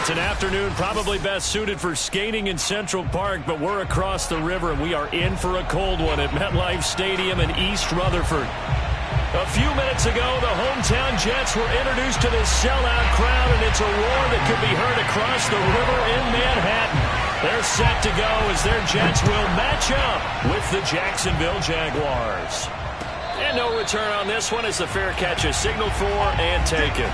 It's an afternoon probably best suited for skating in Central Park, but we're across the river, and we are in for a cold one at MetLife Stadium in East Rutherford. A few minutes ago, the hometown Jets were introduced to this sellout crowd, and it's a roar that could be heard across the river in Manhattan. They're set to go as their Jets will match up with the Jacksonville Jaguars. And no return on this one as the fair catch is signaled for and taken.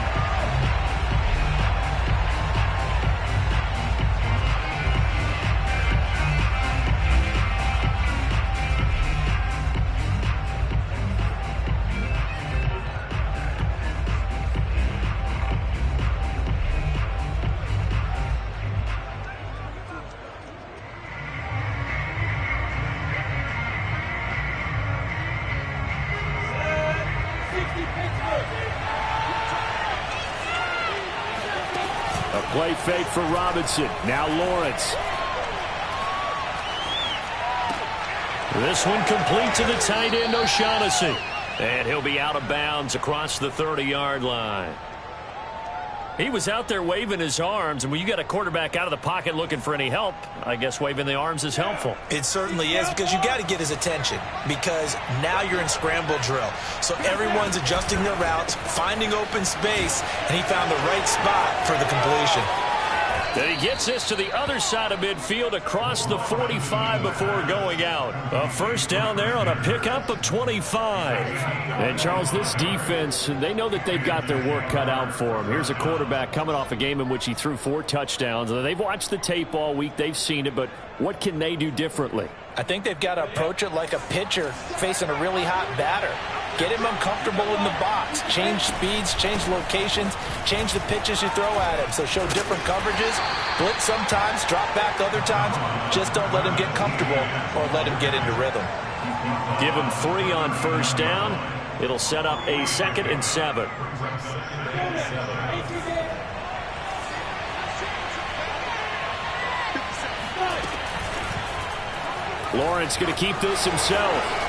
Play fake for Robinson. Now Lawrence. This one complete to the tight end, O'Shaughnessy. And he'll be out of bounds across the 30-yard line. He was out there waving his arms, and when you got a quarterback out of the pocket looking for any help, I guess waving the arms is helpful. It certainly is, because you got to get his attention, because now you're in scramble drill. So everyone's adjusting their routes, finding open space, and he found the right spot for the completion. Then he gets this to the other side of midfield across the 45 before going out. A first down there on a pickup of 25. And, Charles, this defense, they know that they've got their work cut out for them. Here's a quarterback coming off a game in which he threw 4 touchdowns. They've watched the tape all week. They've seen it, but what can they do differently? I think they've got to approach it like a pitcher facing a really hot batter. Get him uncomfortable in the box. Change speeds, change locations, change the pitches you throw at him. So show different coverages, blitz sometimes, drop back other times. Just don't let him get comfortable or let him get into rhythm. Give him 3 on first down. It'll set up a 2nd and 7. Lawrence going to keep this himself.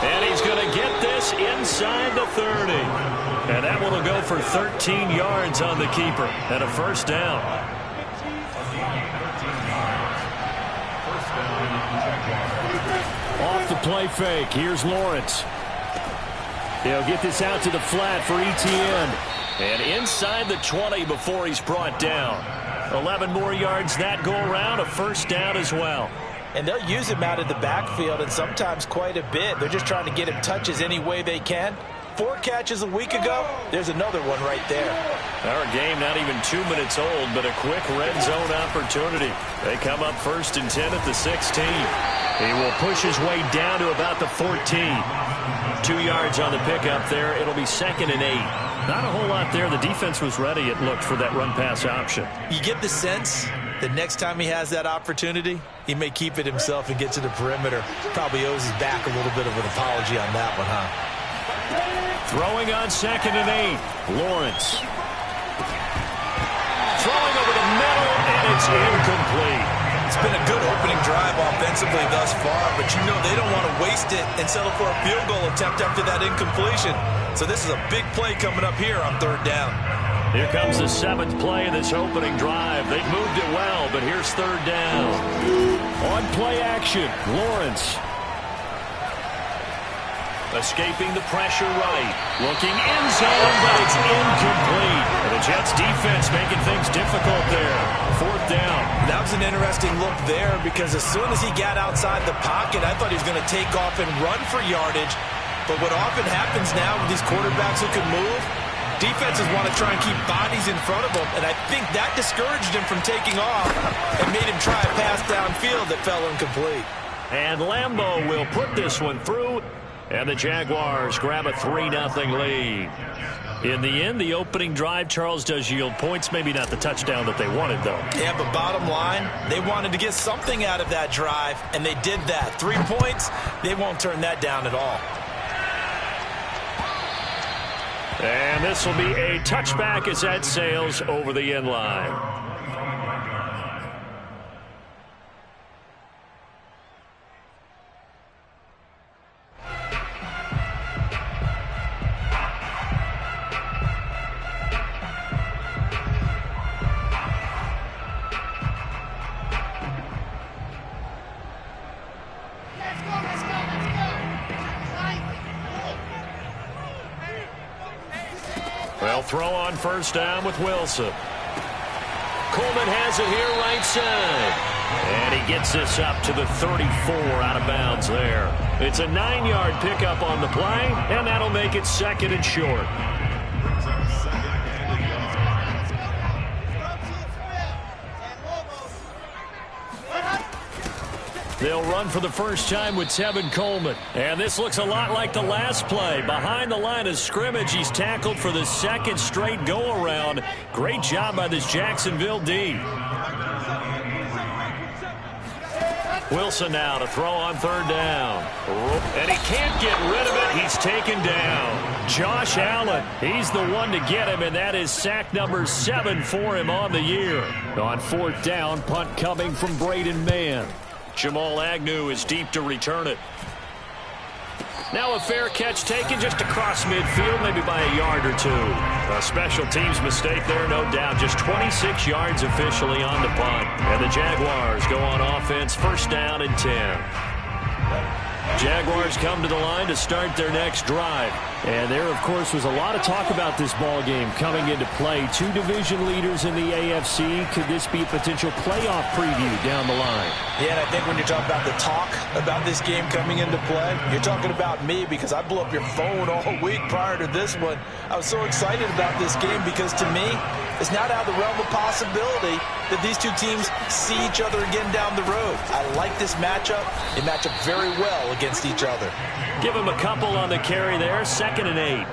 And he's going to get this inside the 30. And that one will go for 13 yards on the keeper and a first down. Off the play fake. Here's Lawrence. He'll get this out to the flat for Etienne. And inside the 20 before he's brought down. 11 more yards that go around, a first down as well. And they'll use him out of the backfield, and sometimes quite a bit. They're just trying to get him touches any way they can. 4 catches a week ago. There's another one right there. Our game not even 2 minutes old, but a quick red zone opportunity. They come up 1st and 10 at the 16. He will push his way down to about the 14. 2 yards on the pickup there. It'll be 2nd and 8. Not a whole lot there. The defense was ready, it looked, for that run-pass option. You get the sense that next time he has that opportunity, he may keep it himself and get to the perimeter. Probably owes his back a little bit of an apology on that one, huh? Throwing on 2nd and 8. Lawrence. Throwing over the middle, and it's incomplete. It's been a good opening drive offensively thus far, but you know they don't want to waste it and settle for a field goal attempt after that incompletion. So this is a big play coming up here on 3rd down. Here comes the 7th play of this opening drive. They've moved it well, but here's 3rd down. On play action, Lawrence. Escaping the pressure right. Looking in zone, but it's incomplete. And the Jets defense making things difficult there. 4th down. That was an interesting look there, because as soon as he got outside the pocket, I thought he was going to take off and run for yardage. But what often happens now with these quarterbacks who can move, defenses want to try and keep bodies in front of them, and I think that discouraged him from taking off and made him try a pass downfield that fell incomplete. And Lambeau will put this one through, and the Jaguars grab a 3-0 lead. In the end, the opening drive, Charles, does yield points. Maybe not the touchdown that they wanted, though. Yeah, but bottom line, they wanted to get something out of that drive, and they did that. 3 points, they won't turn that down at all. And this will be a touchback as that sails over the end line. throw on first down with Wilson. Coleman has it here right side. And he gets this up to the 34 out of bounds there. It's a 9-yard pickup on the play, and that'll make it 2nd and short. They'll run for the first time with Tevin Coleman. And this looks a lot like the last play. Behind the line of scrimmage, he's tackled for the 2nd straight go-around. Great job by this Jacksonville D. Wilson now to throw on 3rd down. And he can't get rid of it. He's taken down. Josh Allen, he's the one to get him, and that is sack number 7 for him on the year. On 4th down, punt coming from Braden Mann. Jamal Agnew is deep to return it. Now a fair catch taken just across midfield, maybe by a yard or 2. A special teams mistake there, no doubt. Just 26 yards officially on the punt. And the Jaguars go on offense, 1st down and 10. Jaguars come to the line to start their next drive. And there, of course, was a lot of talk about this ball game coming into play. 2 division leaders in the AFC. Could this be a potential playoff preview down the line? Yeah, and I think when you're talking about the talk about this game coming into play, you're talking about me, because I blew up your phone all week prior to this one. I was so excited about this game because, to me, it's not out of the realm of possibility that these 2 teams see each other again down the road. I like this matchup. They match up very well against each other. Give him a couple on the carry there, 2nd and 8.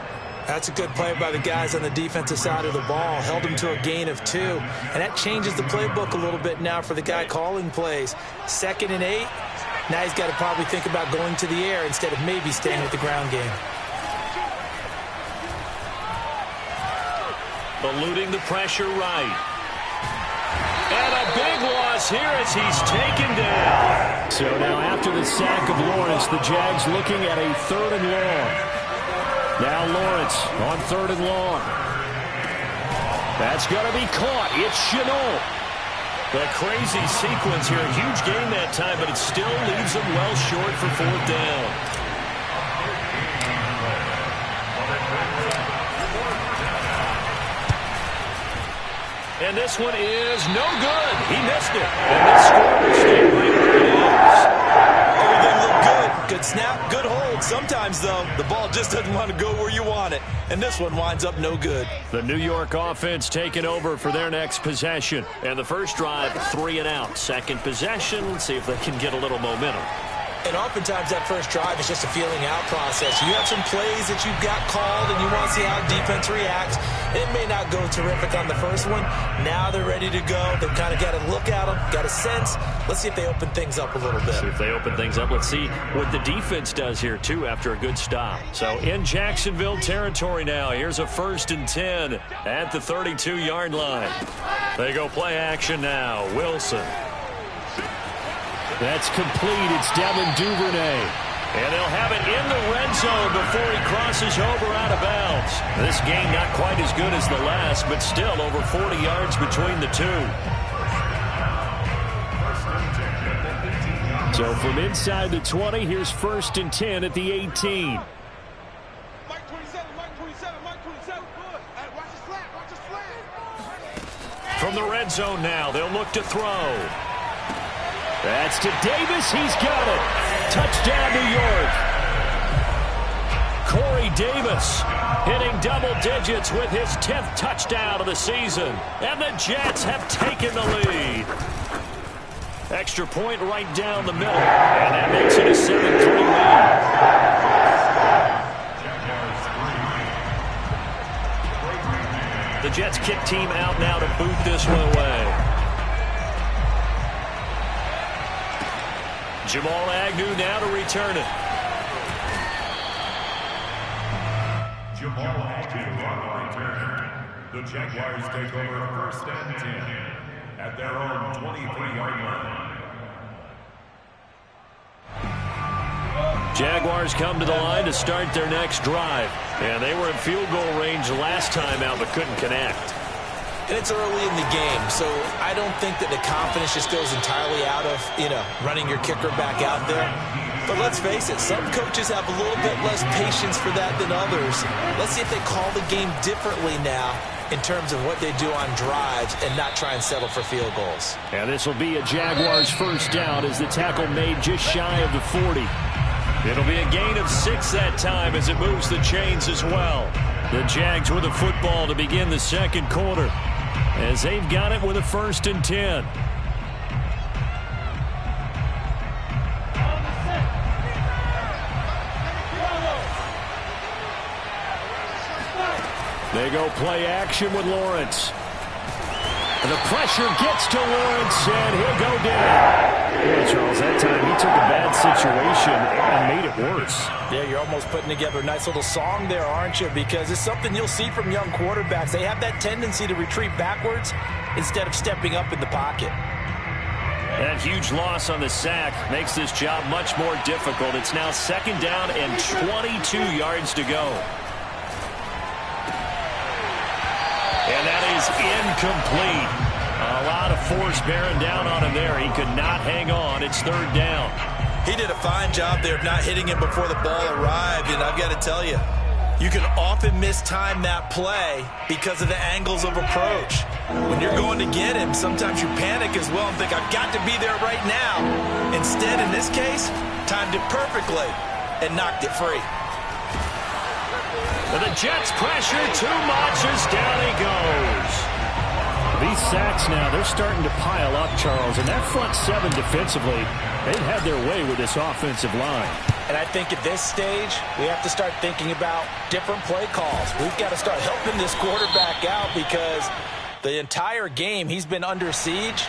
That's a good play by the guys on the defensive side of the ball. Held him to a gain of 2. And that changes the playbook a little bit now for the guy calling plays. 2nd and 8. Now he's got to probably think about going to the air instead of maybe staying with the ground game. Eluding the pressure right. And a big loss here as he's taken down. So now after the sack of Lawrence, the Jags looking at a 3rd and long. Now Lawrence on 3rd and long. That's going to be caught. It's Chenault. The crazy sequence here. A huge gain that time, but it still leaves them well short for 4th down. And this one is no good. He missed it. And this score will stay right where it is. Everything looked good. Good snap, good hold. Sometimes, though, the ball just doesn't want to go where you want it. And this one winds up no good. The New York offense taking over for their next possession. And the first drive, 3 and out. 2nd possession. Let's see if they can get a little momentum. And oftentimes that first drive is just a feeling out process. You have some plays that you've got called and you want to see how defense reacts. It may not go terrific on the first one. Now they're ready to go. They've kind of got to look at them, got a sense. Let's see if they open things up a little bit. See if they open things up. Let's see what the defense does here, too, after a good stop. So in Jacksonville territory now. Here's a 1st and 10 at the 32-yard line. They go play action now. Wilson. That's complete. It's Devin Duvernay. And they'll have it in the red zone before he crosses over out of bounds. This game not quite as good as the last, but still over 40 yards between the 2. So from inside the 20, here's 1st and 10 at the 18. Mike 27, Mike 27, Mike 27. Good. Hey, watch his flat, watch his flat. From the red zone now, they'll look to throw. That's to Davis. He's got it. Touchdown, New York. Corey Davis hitting double digits with his 10th touchdown of the season. And the Jets have taken the lead. Extra point right down the middle. And that makes it a 7-3 lead. The Jets kick team out now to boot this one away. Jamal Agnew now to return it. Jamal Agnew on the return. The Jaguars take over 1st and 10 at their own 23-yard line. Jaguars come to the line to start their next drive. And they were in field goal range last time out, but couldn't connect. And it's early in the game, so I don't think that the confidence just goes entirely out of, running your kicker back out there. But let's face it, some coaches have a little bit less patience for that than others. Let's see if they call the game differently now in terms of what they do on drives and not try and settle for field goals. And this will be a Jaguars first down as the tackle made just shy of the 40. It'll be a gain of 6 that time as it moves the chains as well. The Jags with the football to begin the second quarter as they've got it with a 1st and 10. They go play action with Lawrence. And the pressure gets to Lawrence, and he'll go down. Yeah, Charles, that time he took a bad situation and made it worse. Yeah, you're almost putting together a nice little song there, aren't you? Because it's something you'll see from young quarterbacks. They have that tendency to retreat backwards instead of stepping up in the pocket. That huge loss on the sack makes this job much more difficult. It's now 2nd down and 22 yards to go. And that is incomplete. A lot of force bearing down on him there. He could not hang on. It's 3rd down. He did a fine job there of not hitting him before the ball arrived. And I've got to tell you, you can often mistime that play because of the angles of approach. When you're going to get him, sometimes you panic as well and think, I've got to be there right now. Instead, in this case, timed it perfectly and knocked it free. And the Jets pressure too much as down he goes. These sacks now, they're starting to pile up, Charles. And that front 7 defensively, they've had their way with this offensive line. And I think at this stage, we have to start thinking about different play calls. We've got to start helping this quarterback out because the entire game he's been under siege.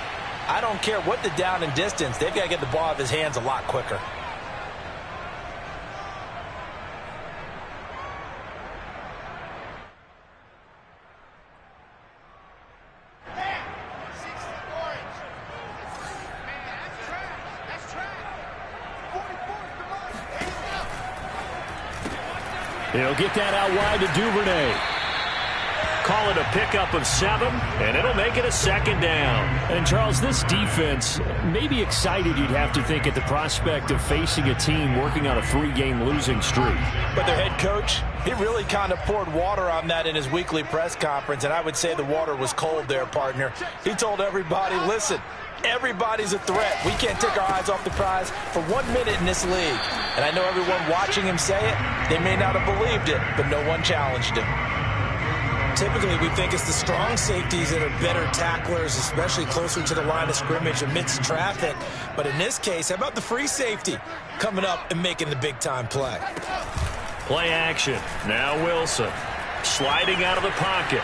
I don't care what the down and distance. They've got to get the ball out of his hands a lot quicker. He'll get that out wide to Duvernay. Call it a pickup of 7, and it'll make it a 2nd down. And, Charles, this defense may be excited, you'd have to think, at the prospect of facing a team working on a 3-game losing streak. But their head coach, he really kind of poured water on that in his weekly press conference, and I would say the water was cold there, partner. He told everybody, listen, everybody's a threat. We can't take our eyes off the prize for 1 minute in this league. And I know everyone watching him say it, they may not have believed it, but no one challenged him. Typically, we think it's the strong safeties that are better tacklers, especially closer to the line of scrimmage amidst traffic. But in this case, how about the free safety coming up and making the big-time play? Play action. Now Wilson sliding out of the pocket.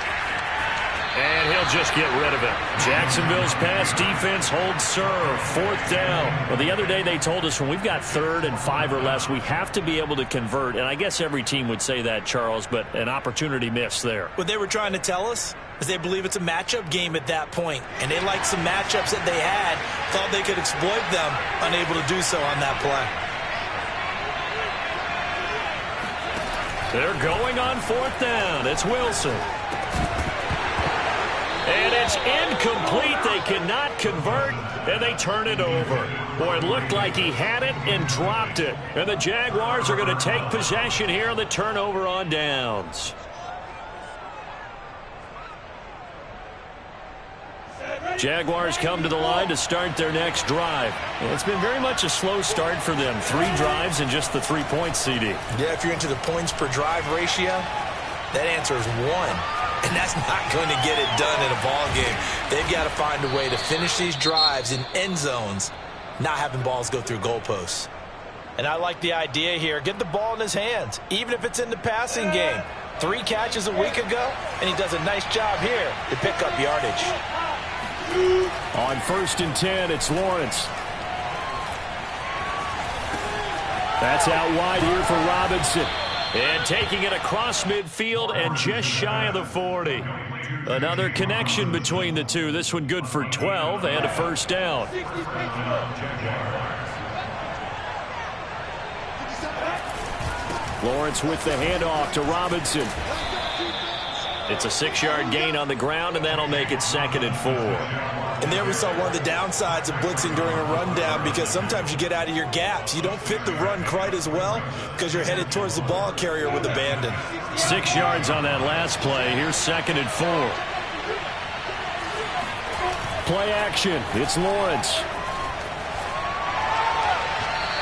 And he'll just get rid of it. Jacksonville's pass defense holds serve. 4th down. Well, the other day they told us when we've got 3rd and 5 or less, we have to be able to convert. And I guess every team would say that, Charles, but an opportunity missed there. What they were trying to tell us is they believe it's a matchup game at that point. And they liked some matchups that they had, thought they could exploit them, unable to do so on that play. They're going on 4th down. It's Wilson. And it's incomplete. They cannot convert, and they turn it over. Boy, it looked like he had it and dropped it. And the Jaguars are going to take possession here on the turnover on downs. Jaguars come to the line to start their next drive. Well, it's been very much a slow start for them. 3 drives and just the 3 points, CD. Yeah, if you're into the points per drive ratio, that answer is 1. And that's not going to get it done in a ball game. They've got to find a way to finish these drives in end zones, not having balls go through goalposts. And I like the idea here. Get the ball in his hands, even if it's in the passing game. 3 catches a week ago, and he does a nice job here to pick up yardage. On 1st and 10, it's Lawrence. That's out wide here for Robinson. And taking it across midfield and just shy of the 40. Another connection between the two. This one good for 12 and a 1st down. Lawrence with the handoff to Robinson. It's a 6-yard gain on the ground, and that'll make it 2nd and 4. And there we saw one of the downsides of blitzing during a rundown, because sometimes you get out of your gaps. You don't fit the run quite as well because you're headed towards the ball carrier with abandon. 6 yards on that last play. Here's 2nd and 4. Play action. It's Lawrence.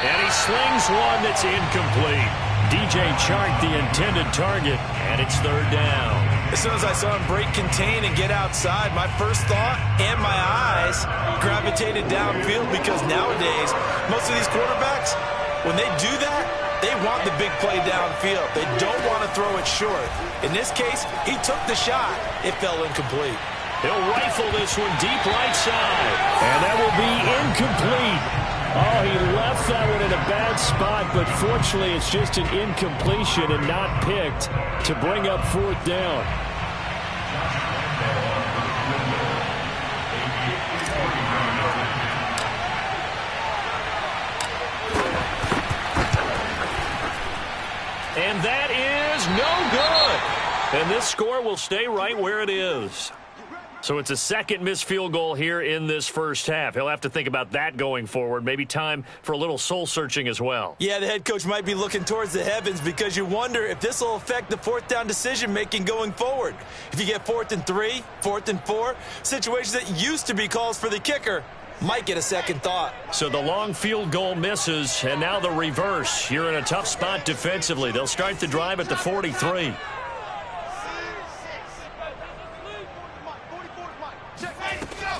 And he slings one that's incomplete. DJ Chark, the intended target, and it's 3rd down. As soon as I saw him break contain and get outside, my first thought and my eyes gravitated downfield, because nowadays, most of these quarterbacks, when they do that, they want the big play downfield. They don't want to throw it short. In this case, he took the shot. It fell incomplete. He'll rifle this one deep right side. And that will be incomplete. Oh, he left that one in a bad spot, but fortunately it's just an incompletion and not picked to bring up 4th down. And that is no good. And this score will stay right where it is. So it's a 2nd missed field goal here in this first half. He'll have to think about that going forward. Maybe time for a little soul-searching as well. Yeah, the head coach might be looking towards the heavens, because you wonder if this will affect the 4th down decision-making going forward. If you get 4th and 3, 4th and 4, situations that used to be calls for the kicker might get a second thought. So the long field goal misses, and now the reverse. You're in a tough spot defensively. They'll start the drive at the 43.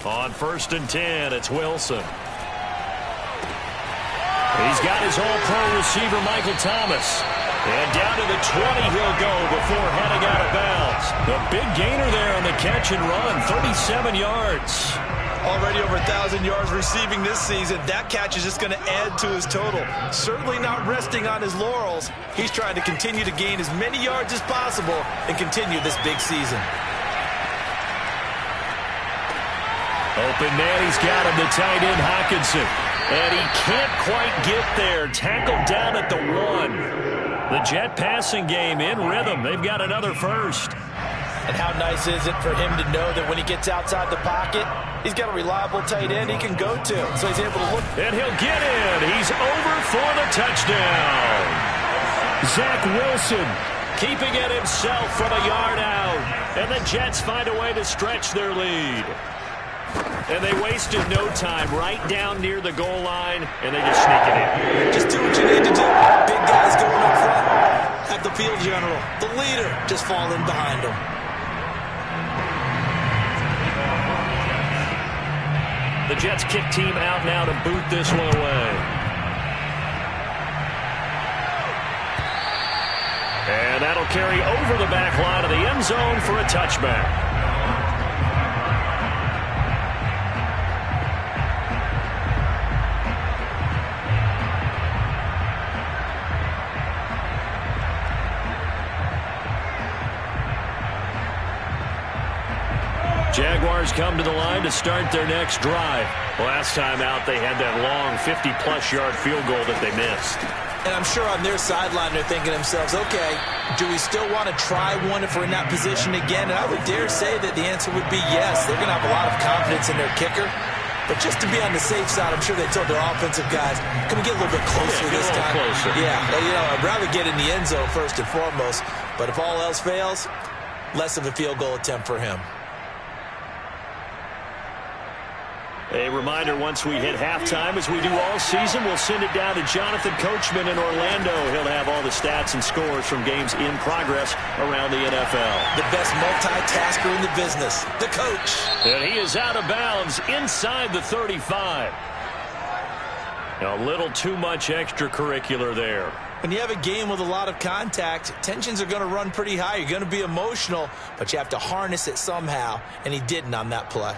On 1st and 10, it's Wilson. He's got his all-pro receiver, Michael Thomas. And down to the 20 he'll go before heading out of bounds. A big gainer there on the catch and run, 37 yards. Already over 1,000 yards receiving this season. That catch is just going to add to his total. Certainly not resting on his laurels. He's trying to continue to gain as many yards as possible and continue this big season. Open man, he's got him, the tight end, Hockenson. And he can't quite get there. Tackled down at the 1. The Jet passing game in rhythm. They've got another first. And how nice is it for him to know that when he gets outside the pocket, he's got a reliable tight end he can go to. So he's able to look. And he'll get in. He's over for the touchdown. Zach Wilson keeping it himself from a yard out. And the Jets find a way to stretch their lead. And they wasted no time, right down near the goal line, and they just sneak it in. Just do what you need to do. Big guys going up front. Have the field general, the leader, just fall in behind him. The Jets kick team out now to boot this one away. And that'll carry over the back line of the end zone for a touchback. Jaguars come to the line to start their next drive. Last time out, they had that long 50-plus yard field goal that they missed. And I'm sure on their sideline, they're thinking to themselves, okay, do we still want to try one if we're in that position again? And I would dare say that the answer would be yes. They're going to have a lot of confidence in their kicker. But just to be on the safe side, I'm sure they told their offensive guys, can we get a little bit closer this time? Closer. Yeah, I'd rather get in the end zone first and foremost. But if all else fails, less of a field goal attempt for him. A reminder, once we hit halftime, as we do all season, we'll send it down to Jonathan Coachman in Orlando. He'll have all the stats and scores from games in progress around the NFL. The best multitasker in the business, the coach. And he is out of bounds inside the 35. A little too much extracurricular there. When you have a game with a lot of contact, tensions are going to run pretty high. You're going to be emotional, but you have to harness it somehow, and he didn't on that play.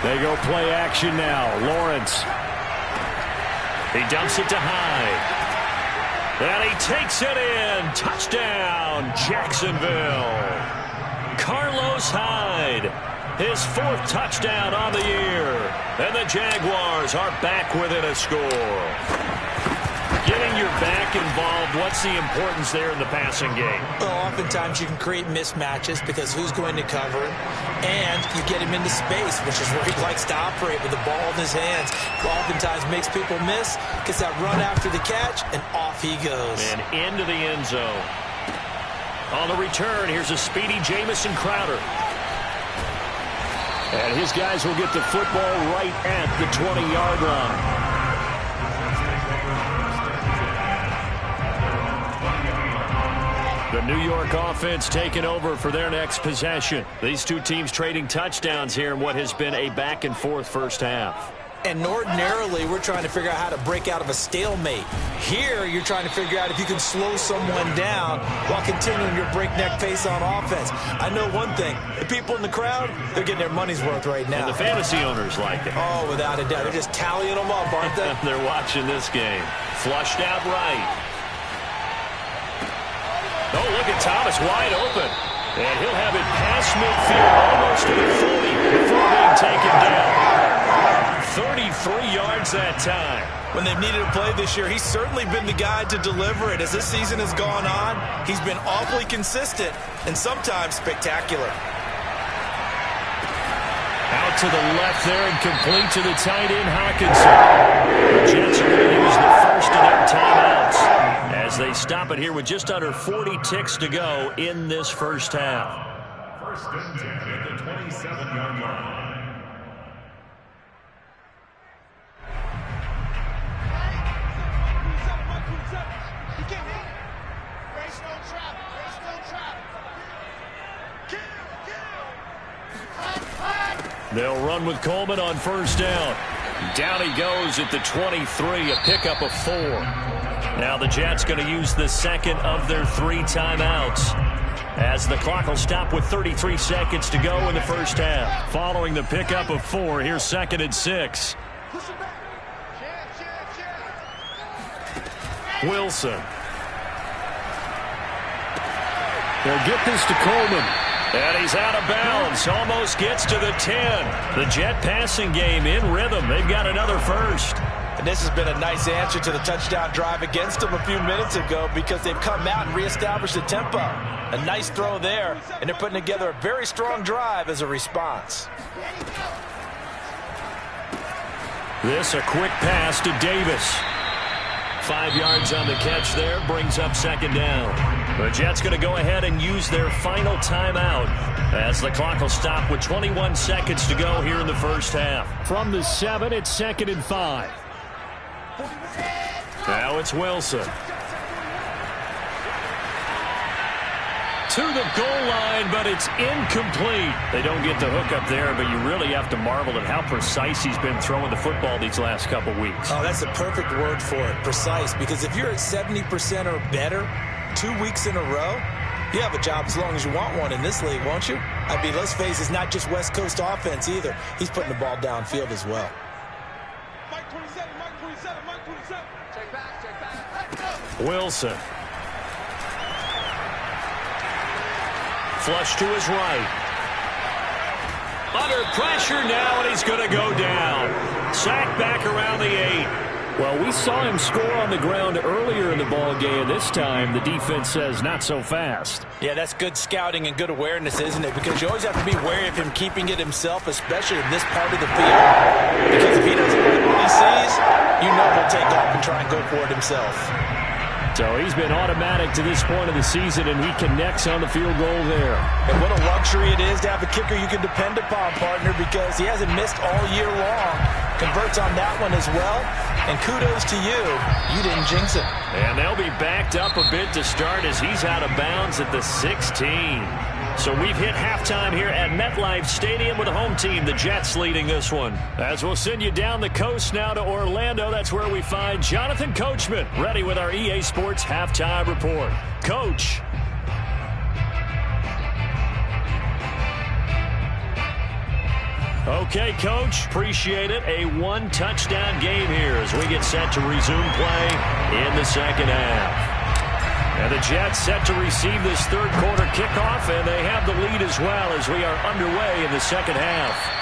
They go play action now. Lawrence. He dumps it to Hyde. And he takes it in. Touchdown, Jacksonville. Carlos Hyde. His 4th touchdown on the year. And the Jaguars are back within a score. Getting your back involved, what's the importance there in the passing game? Well, oftentimes you can create mismatches because who's going to cover him? And you get him into space, which is where he likes to operate with the ball in his hands. Oftentimes makes people miss, gets that run after the catch, and off he goes. And into the end zone. On the return, here's a speedy Jamison Crowder. And his guys will get the football right at the 20-yard line. The New York offense taking over for their next possession. These two teams trading touchdowns here in what has been a back-and-forth first half. And ordinarily, we're trying to figure out how to break out of a stalemate. Here, you're trying to figure out if you can slow someone down while continuing your breakneck pace on offense. I know one thing. The people in the crowd, they're getting their money's worth right now. And the fantasy owners like it. Oh, without a doubt. They're just tallying them up, aren't they? They're watching this game. Flushed out right. Oh, look at Thomas wide open. And he'll have it past midfield almost to the 40 before being taken down. 33 yards that time. When they've needed a play this year, he's certainly been the guy to deliver it. As this season has gone on, he's been awfully consistent and sometimes spectacular. Out to the left there and complete to the tight end, Hawkinson. The Jets are going to use the first of their timeouts as they stop it here with just under 40 ticks to go in this first half. First and 10 at the 27-yard line. They'll run with Coleman on first down. Down he goes at the 23, a pickup of 4. Now the Jets going to use the second of their 3 timeouts as the clock will stop with 33 seconds to go in the first half. Following the pickup of 4, here's 2nd and 6. Wilson. They'll get this to Coleman. And he's out of bounds. Almost gets to the 10. The Jet passing game in rhythm. They've got another first. And this has been a nice answer to the touchdown drive against them a few minutes ago because they've come out and reestablished the tempo. A nice throw there, and they're putting together a very strong drive as a response. This a quick pass to Davis. 5 yards on the catch there, brings up 2nd down. The Jets going to go ahead and use their final timeout as the clock will stop with 21 seconds to go here in the first half. From the 7, it's 2nd and 5. Now it's Wilson. To the goal line, but it's incomplete. They don't get the hook up there, but you really have to marvel at how precise he's been throwing the football these last couple weeks. Oh, that's a perfect word for it, precise, because if you're at 70% or better 2 weeks in a row, you have a job as long as you want one in this league, won't you? I mean, let's face it, it's not just West Coast offense either. He's putting the ball downfield as well. Mike 27, Mike 27, Mike 27. Check back. Wilson. Flush to his right. Under pressure now, and he's going to go down. Sacked back around the 8. Well, we saw him score on the ground earlier in the ball game. This time, the defense says not so fast. Yeah, that's good scouting and good awareness, isn't it? Because you always have to be wary of him keeping it himself, especially in this part of the field. Because if he doesn't like what he sees, you know he'll take off and try and go for it himself. So he's been automatic to this point of the season, and he connects on the field goal there. And what a luxury it is to have a kicker you can depend upon, partner, because he hasn't missed all year long. Converts on that one as well. And kudos to you. You didn't jinx it. And they'll be backed up a bit to start as he's out of bounds at the 16. So we've hit halftime here at MetLife Stadium with the home team, the Jets, leading this one. As we'll send you down the coast now to Orlando, that's where we find Jonathan Coachman, ready with our EA Sports Halftime Report. Coach. Okay, Coach, appreciate it. A 1-touchdown game here as we get set to resume play in the second half. And the Jets set to receive this third quarter kickoff, and they have the lead as well as we are underway in the second half.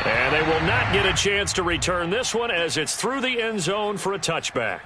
And they will not get a chance to return this one as it's through the end zone for a touchback.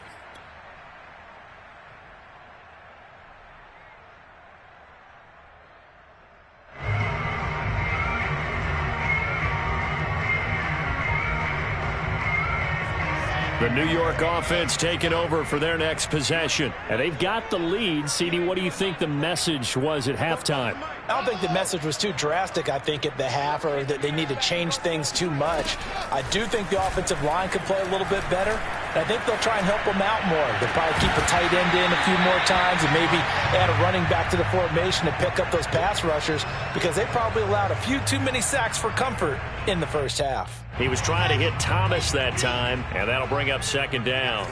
The New York offense taking over for their next possession. And they've got the lead. CD, what do you think the message was at halftime? I don't think the message was too drastic, I think, at the half, or that they need to change things too much. I do think the offensive line could play a little bit better. I think they'll try and help them out more. They'll probably keep a tight end in a few more times and maybe add a running back to the formation to pick up those pass rushers, because they probably allowed a few too many sacks for comfort in the first half. He was trying to hit Thomas that time, and that'll bring up second down.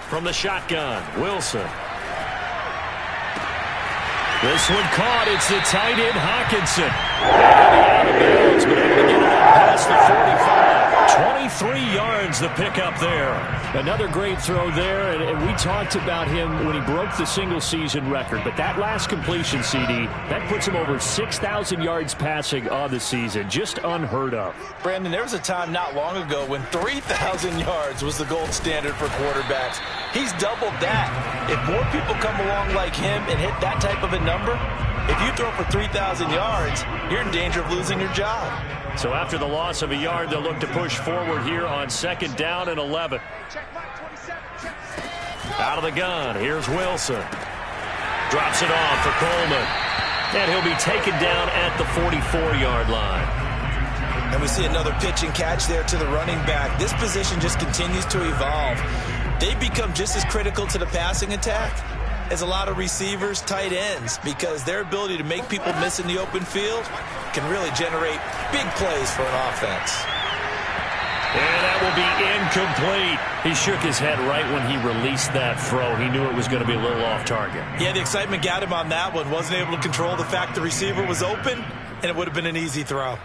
From the shotgun, Wilson. This one caught. It's the tight end, Hawkinson. Out of bounds, but able to get it up past the 45. 23 yards the pickup there. Another great throw there, and we talked about him when he broke the single-season record. But that last completion, CD, that puts him over 6,000 yards passing on the season. Just unheard of. Brandon, there was a time not long ago when 3,000 yards was the gold standard for quarterbacks. He's doubled that. If more people come along like him and hit that type of a number, if you throw for 3,000 yards, you're in danger of losing your job. So after the loss of a yard, they'll look to push forward here on second down and 11. Out of the gun, here's Wilson. Drops it off for Coleman. And he'll be taken down at the 44-yard line. And we see another pitch and catch there to the running back. This position just continues to evolve. They become just as critical to the passing attack as a lot of receivers, tight ends, because their ability to make people miss in the open field can really generate big plays for an offense. And that will be incomplete. He shook his head right when he released that throw. He knew it was going to be a little off target. Yeah, the excitement got him on that one. Wasn't able to control the fact the receiver was open, and it would have been an easy throw.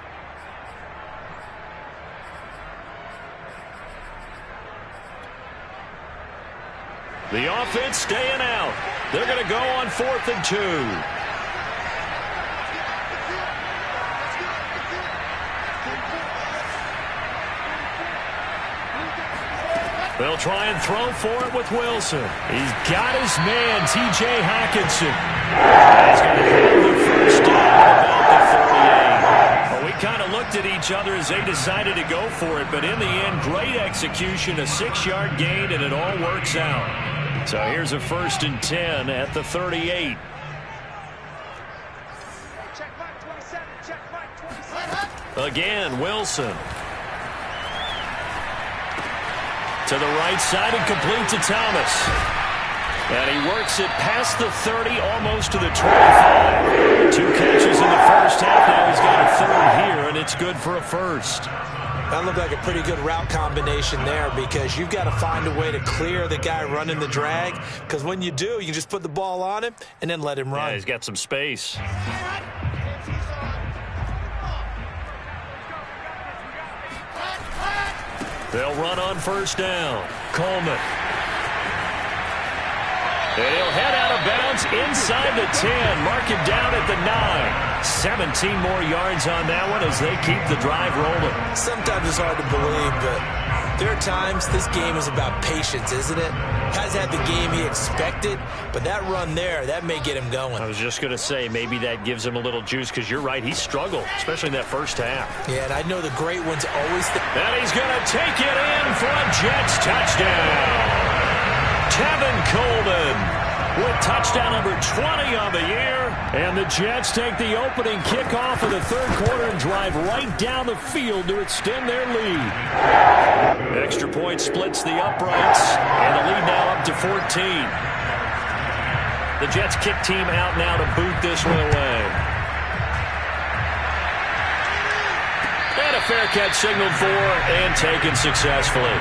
The offense staying out. They're going to go on 4th and 2. They'll try and throw for it with Wilson. He's got his man, T.J. Hawkinson. He's going to have the first down about the 38. Well, we kind of looked at each other as they decided to go for it, but in the end, great execution, a 6-yard gain, and it all works out. So here's a 1st and 10 at the 38. Again, Wilson. To the right side and complete to Thomas. And he works it past the 30, almost to the 25. 2 catches in the first half. Now he's got a 3rd here, and it's good for a 1st. That looked like a pretty good route combination there, because you've got to find a way to clear the guy running the drag, because when you do, you just put the ball on him and then let him run. Yeah, he's got some space. They'll run on 1st down. Coleman. And he'll head out of bounds inside the 10. Mark him down at the 9. 17 more yards on that one as they keep the drive rolling. Sometimes it's hard to believe, but there are times this game is about patience, isn't it? Has had the game he expected, but that run there, that may get him going. I was just going to say, maybe that gives him a little juice, because you're right, he struggled, especially in that first half. Yeah, and I know the great ones always... And he's going to take it in for a Jets touchdown. Tevin Coleman with touchdown number 20 on the year. And the Jets take the opening kickoff of the 3rd quarter and drive right down the field to extend their lead. Extra point splits the uprights, and the lead now up to 14. The Jets kick team out now to boot this one away. And a fair catch signaled for and taken successfully.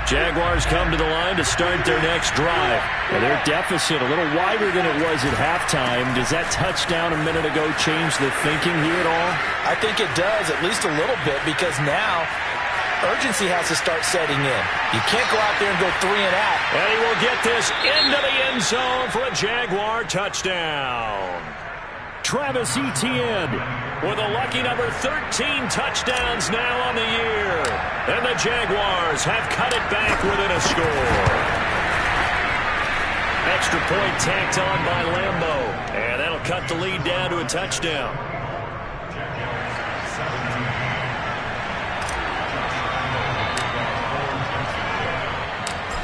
Jaguars come to the line to start their next drive. And their deficit a little wider than it was at halftime. Does that touchdown a minute ago change the thinking here at all? I think it does, at least a little bit, because now urgency has to start setting in. You can't go out there and go 3 and out. And he will get this into the end zone for a Jaguar touchdown. Travis Etienne with a lucky number 13 touchdowns now on the year. And the Jaguars have cut it back within a score. Extra point tacked on by Lambeau. And that'll cut the lead down to a touchdown.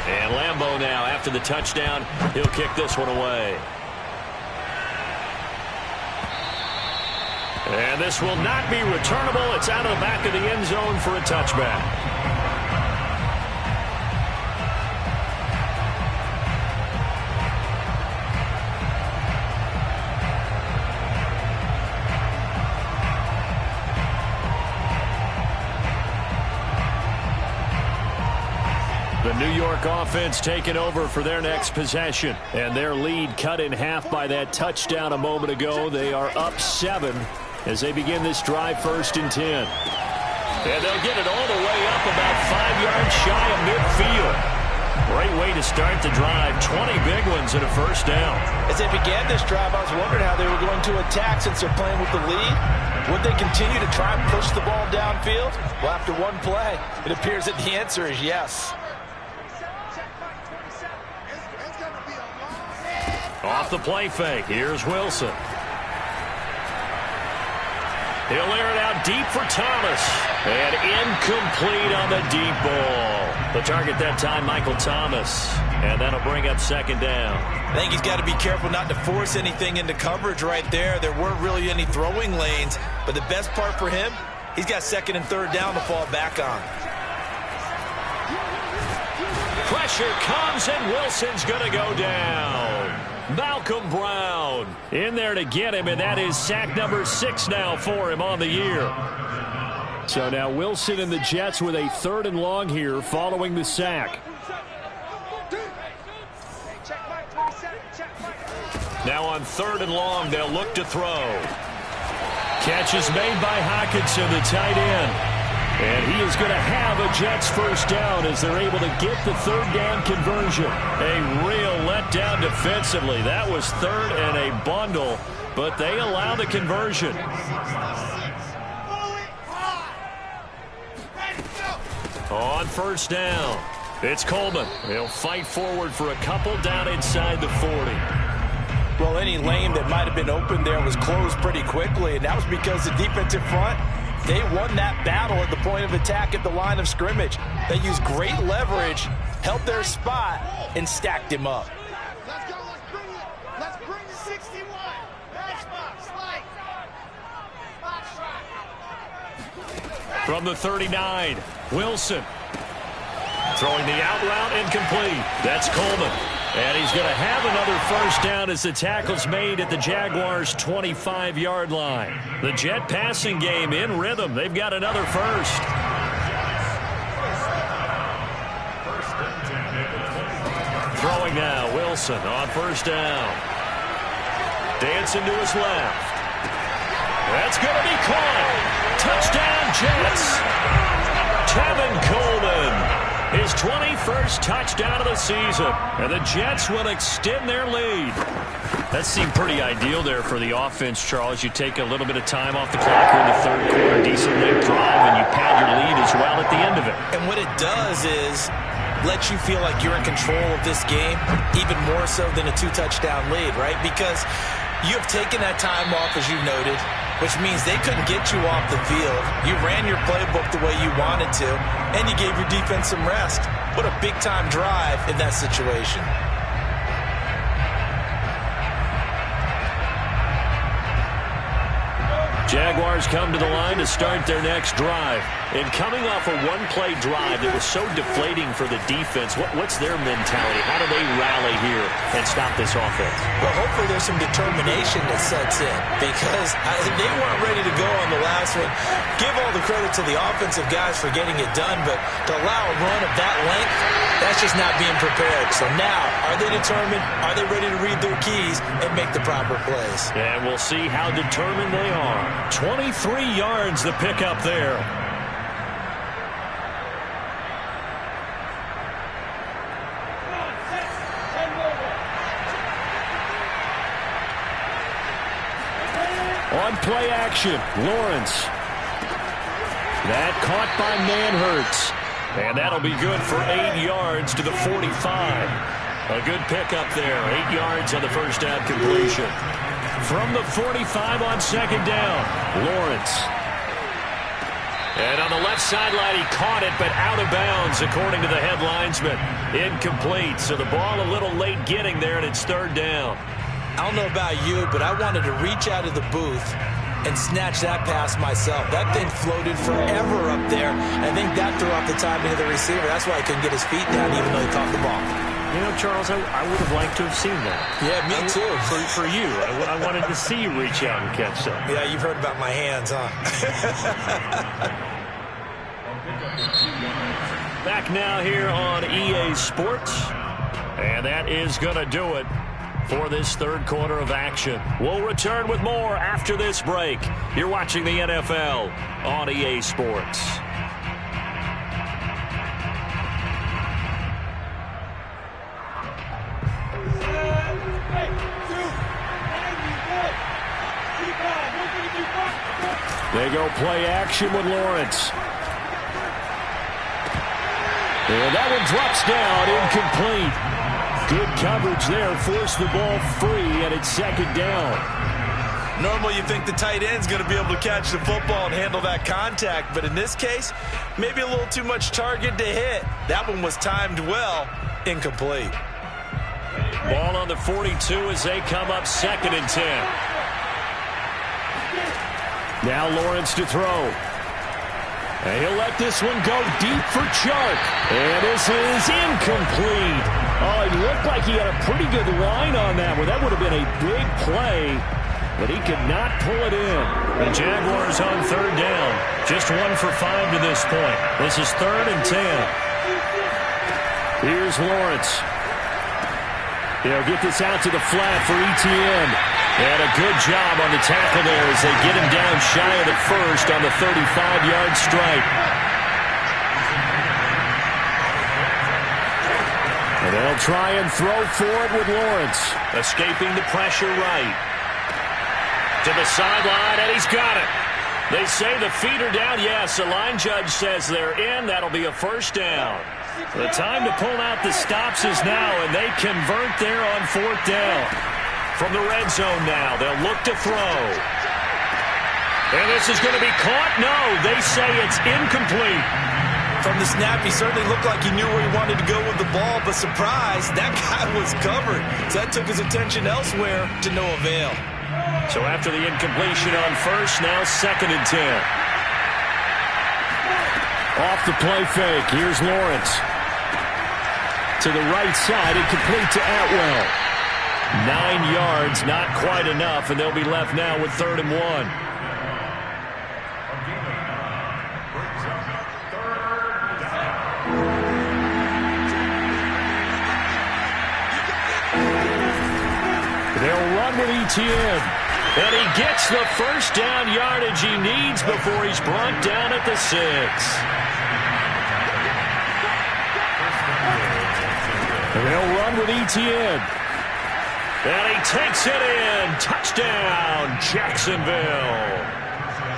And Lambeau now, after the touchdown, he'll kick this one away. And this will not be returnable. It's out of the back of the end zone for a touchback. The New York offense taking over for their next possession. And their lead cut in half by that touchdown a moment ago. They are up 7 as they begin this drive, 1st and 10. And they'll get it all the way up about 5 yards shy of midfield. Great way to start the drive. 20 big ones and a first down. As they began this drive, I was wondering how they were going to attack since they're playing with the lead. Would they continue to try and push the ball downfield? Well, after one play, it appears that the answer is yes. Off the play fake, here's Wilson. He'll air it out deep for Thomas. And incomplete on the deep ball. The target that time, Michael Thomas. And that'll bring up 2nd down. I think he's got to be careful not to force anything into coverage right there. There weren't really any throwing lanes. But the best part for him, he's got 2nd and 3rd down to fall back on. Pressure comes and Wilson's going to go down. Malcolm Brown in there to get him, and that is sack number 6 now for him on the year. So now Wilson and the Jets with a 3rd and long here following the sack. Now on 3rd and long, they'll look to throw. Catch is made by Hockenson, the tight end. And he is going to have a Jets first down as they're able to get the 3rd down conversion. A real letdown defensively. That was 3rd and a bundle, but they allow the conversion. On 1st down, it's Coleman. He'll fight forward for a couple down inside the 40. Well, any lane that might have been open there was closed pretty quickly, and that was because the defensive front, they won that battle at the point of attack at the line of scrimmage. They used great leverage, held their spot, and stacked him up. Let's go, let's bring it. 61. Next box, slide. Box shot. From the 39, Wilson. Throwing the out route incomplete. That's Coleman. And he's going to have another first down as the tackle's made at the Jaguars' 25-yard line. The Jet passing game in rhythm. They've got another first. Throwing now, Wilson on 1st down. Dancing to his left. That's going to be caught. Touchdown, Jets. Tevin Coleman. His 21st touchdown of the season. And the Jets will extend their lead. That seemed pretty ideal there for the offense, Charles. You take a little bit of time off the clock here in the 3rd quarter, decent length drive, and you pad your lead as well at the end of it. And what it does is let you feel like you're in control of this game, even more so than a 2-touchdown lead, right? Because you have taken that time off, as you noted, which means they couldn't get you off the field. You ran your playbook the way you wanted to, and you gave your defense some rest. What a big-time drive in that situation. Jaguars come to the line to start their next drive. And coming off a one-play drive that was so deflating for the defense, what's their mentality? How do they rally here and stop this offense? Well, hopefully there's some determination that sets in because they weren't ready to go on the last one. Give all the credit to the offensive guys for getting it done, but to allow a run of that length, that's just not being prepared. So now, are they determined? Are they ready to read their keys and make the proper plays? And we'll see how determined they are. 23 yards the pickup there. On play action, Lawrence. That caught by Manhertz. And that'll be good for 8 yards to the 45. A good pickup there. 8 yards on the first down completion. From the 45 on second down, Lawrence. And on the left sideline, he caught it, but out of bounds, according to the head linesman. Incomplete. So the ball a little late getting there, and it's third down. I don't know about you, but I wanted to reach out of the booth and snatch that pass myself. That thing floated forever up there. I think that threw off the timing of the receiver. That's why he couldn't get his feet down even though he caught the ball. You know, Charles, I would have liked to have seen that. Yeah, me too. For you. I wanted to see you reach out and catch that. Yeah, you've heard about my hands, huh? Back now here on EA Sports. And that is going to do it for this third quarter of action. We'll return with more after this break. You're watching the NFL on EA Sports. They go play action with Lawrence. And that one drops down, incomplete. Good coverage there, forced the ball free, and it's second down. Normally you think the tight end's going to be able to catch the football and handle that contact, but in this case, maybe a little too much target to hit. That one was timed well, incomplete. Ball on the 42 as they come up second and 10. Now Lawrence to throw. And he'll let this one go deep for Chark. And this is incomplete. Oh, it looked like he had a pretty good line on that one. That would have been a big play, but he could not pull it in. The Jaguars on third down. Just 1 for 5 to this point. This is third and 10. Here's Lawrence. They'll get this out to the flat for Etienne. And a good job on the tackle there as they get him down shy of the first on the 35-yard stripe. And they'll try and throw forward with Lawrence. Escaping the pressure right. To the sideline, and he's got it. They say the feet are down. Yes, the line judge says they're in. That'll be a first down. The time to pull out the stops is now, and they convert there on fourth down. From the red zone now, they'll look to throw. And this is going to be caught? No, they say it's incomplete. From the snap, he certainly looked like he knew where he wanted to go with the ball, but surprise, that guy was covered. So that took his attention elsewhere to no avail. So after the incompletion on first, now second and 10. Off the play fake, here's Lawrence. To the right side, incomplete to Atwell. 9 yards, not quite enough, and they'll be left now with third and 1. They'll run with Etienne. And he gets the first down yardage he needs before he's brought down at the 6. And they'll run with Etienne. And he takes it in. Touchdown, Jacksonville.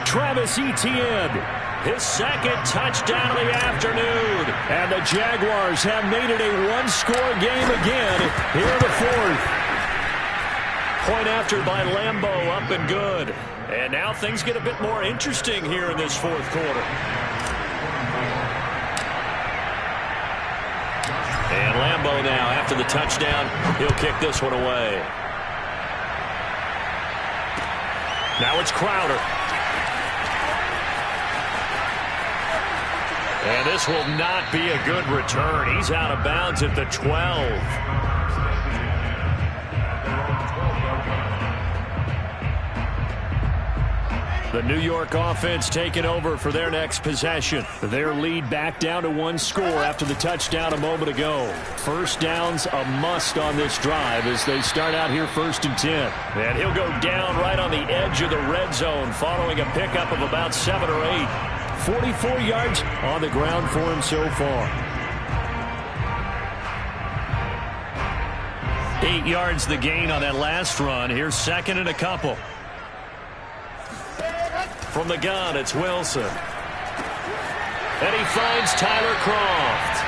Travis Etienne, his second touchdown of the afternoon. And the Jaguars have made it a one-score game again here in the fourth. Point after by Lambeau, up and good. And now things get a bit more interesting here in this fourth quarter. And Lambeau now, after the touchdown, he'll kick this one away. Now it's Crowder. And this will not be a good return. He's out of bounds at the 12. The New York offense taking over for their next possession. Their lead back down to one score after the touchdown a moment ago. First down's a must on this drive as they start out here 1st and 10. And he'll go down right on the edge of the red zone following a pickup of about 7 or 8. 44 yards on the ground for him so far. 8 yards the gain on that last run. Here's 2nd and a couple. From the gun, it's Wilson. And he finds Tyler Kroft.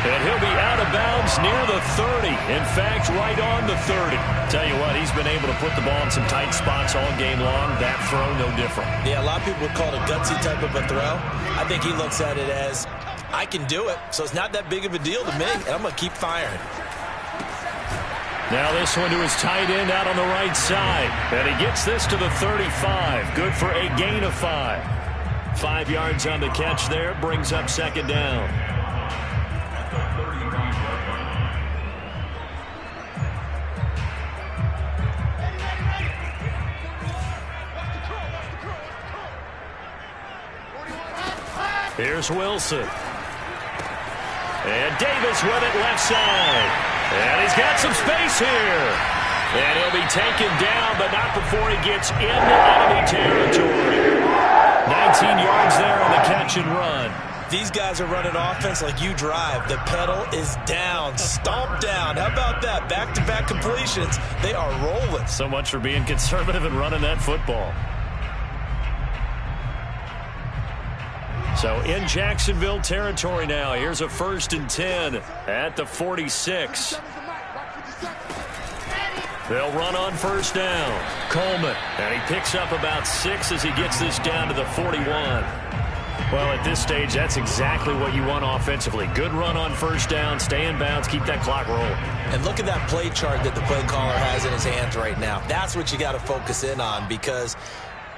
And he'll be out of bounds near the 30. In fact, right on the 30. Tell you what, he's been able to put the ball in some tight spots all game long. That throw, no different. Yeah, a lot of people would call it a gutsy type of a throw. I think he looks at it as, I can do it, so it's not that big of a deal to me, and I'm going to keep firing. Now this one to his tight end out on the right side. And he gets this to the 35. Good for a gain of 5. 5 yards on the catch there. Brings up 2nd down. Here's Wilson. And Davis with it left side. And he's got some space here. And he'll be taken down, but not before he gets into enemy territory. 19 yards there on the catch and run. These guys are running offense like you drive. The pedal is down, stomped down. How about that? Back-to-back completions. They are rolling. So much for being conservative and running that football. So in Jacksonville territory now. Here's a 1st and 10 at the 46. They'll run on 1st down. Coleman. And he picks up about 6 as he gets this down to the 41. Well, at this stage, that's exactly what you want offensively. Good run on 1st down. Stay in bounds. Keep that clock rolling. And look at that play chart that the play caller has in his hands right now. That's what you got to focus in on because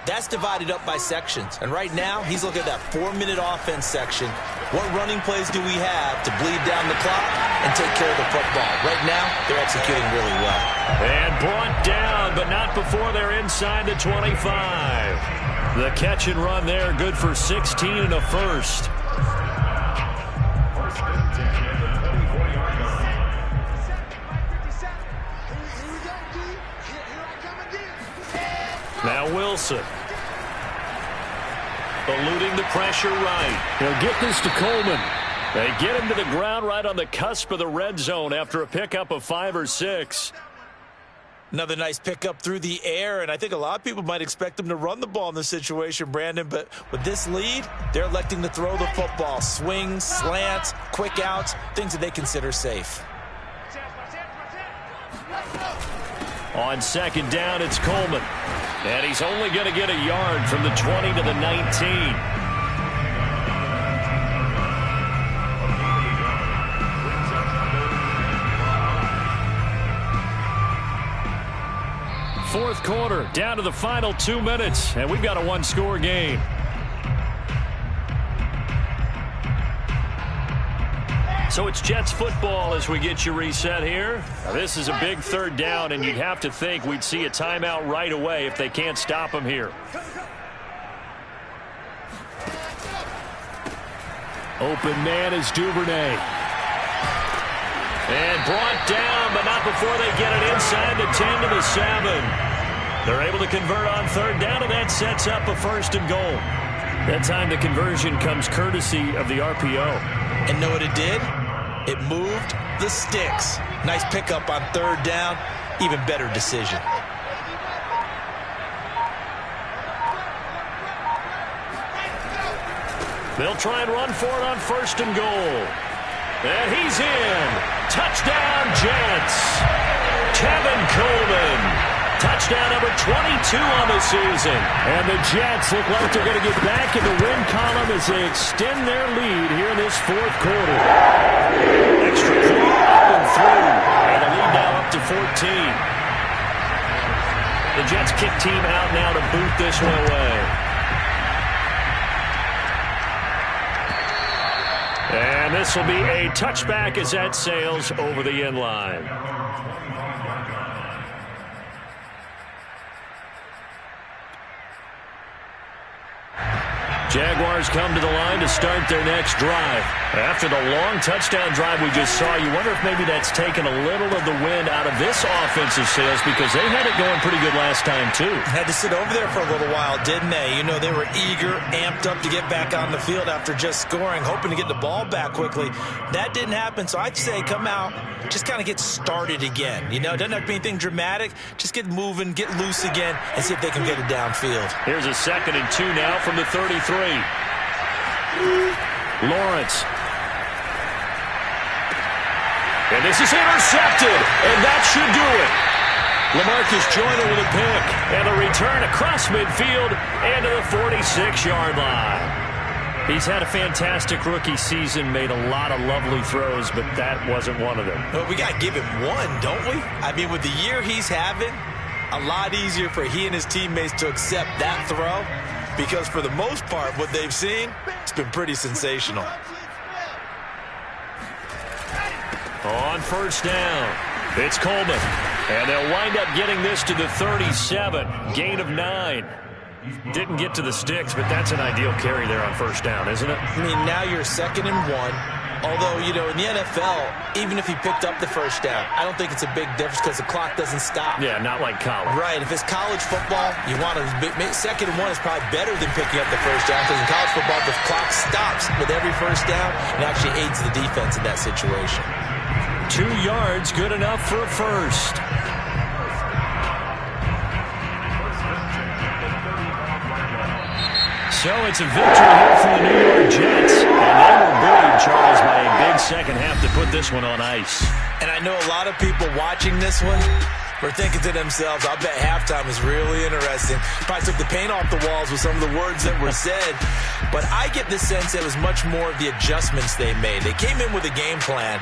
that's divided up by sections. And right now, he's looking at that 4-minute offense section. What running plays do we have to bleed down the clock and take care of the football? Right now, they're executing really well. And brought down, but not before they're inside the 25. The catch and run there, good for 16 and a first. Now Wilson. Eluding the pressure right. He'll get this to Coleman. They get him to the ground right on the cusp of the red zone after a pickup of 5 or 6. Another nice pickup through the air, and I think a lot of people might expect them to run the ball in this situation, Brandon, but with this lead, they're electing to throw the football. Swings, slants, quick outs, things that they consider safe. On 2nd down, it's Coleman. And he's only going to get a yard from the 20 to the 19. Fourth quarter, down to the final 2 minutes, and we've got a one-score game. So it's Jets football as we get you reset here. Now this is a big 3rd down, and you'd have to think we'd see a timeout right away if they can't stop him here. Open man is Duvernay. And brought down, but not before they get it inside the 10 to the 7. They're able to convert on 3rd down, and that sets up a 1st and goal. That time the conversion comes courtesy of the RPO. And know what it did? It moved the sticks. Nice pickup on 3rd down. Even better decision. They'll try and run for it on 1st and goal. And he's in. Touchdown, Jets. Kevin Coleman. Touchdown number 22 on the season. And the Jets look like they're going to get back in the win column as they extend their lead here in this 4th quarter. Extra point up and through. And the lead now up to 14. The Jets kick team out now to boot this one away. And this will be a touchback as that sails over the end line. Jaguars come to the line to start their next drive. After the long touchdown drive we just saw, you wonder if maybe that's taken a little of the wind out of this offensive sails, because they had it going pretty good last time too. Had to sit over there for a little while, didn't they? You know, they were eager, amped up to get back on the field after just scoring, hoping to get the ball back quickly. That didn't happen, so I'd say come out, just kind of get started again. You know, it doesn't have to be anything dramatic. Just get moving, get loose again, and see if they can get it downfield. Here's a 2nd and 2 now from the 33. Lawrence. And this is intercepted, and that should do it. LaMarcus Joyner with a pick, and a return across midfield and to the 46-yard line. He's had a fantastic rookie season, made a lot of lovely throws, but that wasn't one of them. Well, we got to give him one, don't we? I mean, with the year he's having, a lot easier for he and his teammates to accept that throw, because for the most part, what they've seen, it's been pretty sensational. On first down, it's Coleman. And they'll wind up getting this to the 37. Gain of 9. Didn't get to the sticks, but that's an ideal carry there on first down, isn't it? I mean, now you're 2nd and 1. Although, you know, in the NFL, even if he picked up the first down, I don't think it's a big difference because the clock doesn't stop. Yeah, not like college. Right. If it's college football, you want to 2nd and 1 is probably better than picking up the first down, because in college football, the clock stops with every first down and actually aids the defense in that situation. 2 yards, good enough for a first. So it's a victory here for the New York Jets. And they were buoyed, Charles, by a big second half to put this one on ice. And I know a lot of people watching this one were thinking to themselves, I bet halftime is really interesting. Probably took the paint off the walls with some of the words that were said. But I get the sense it was much more of the adjustments they made. They came in with a game plan.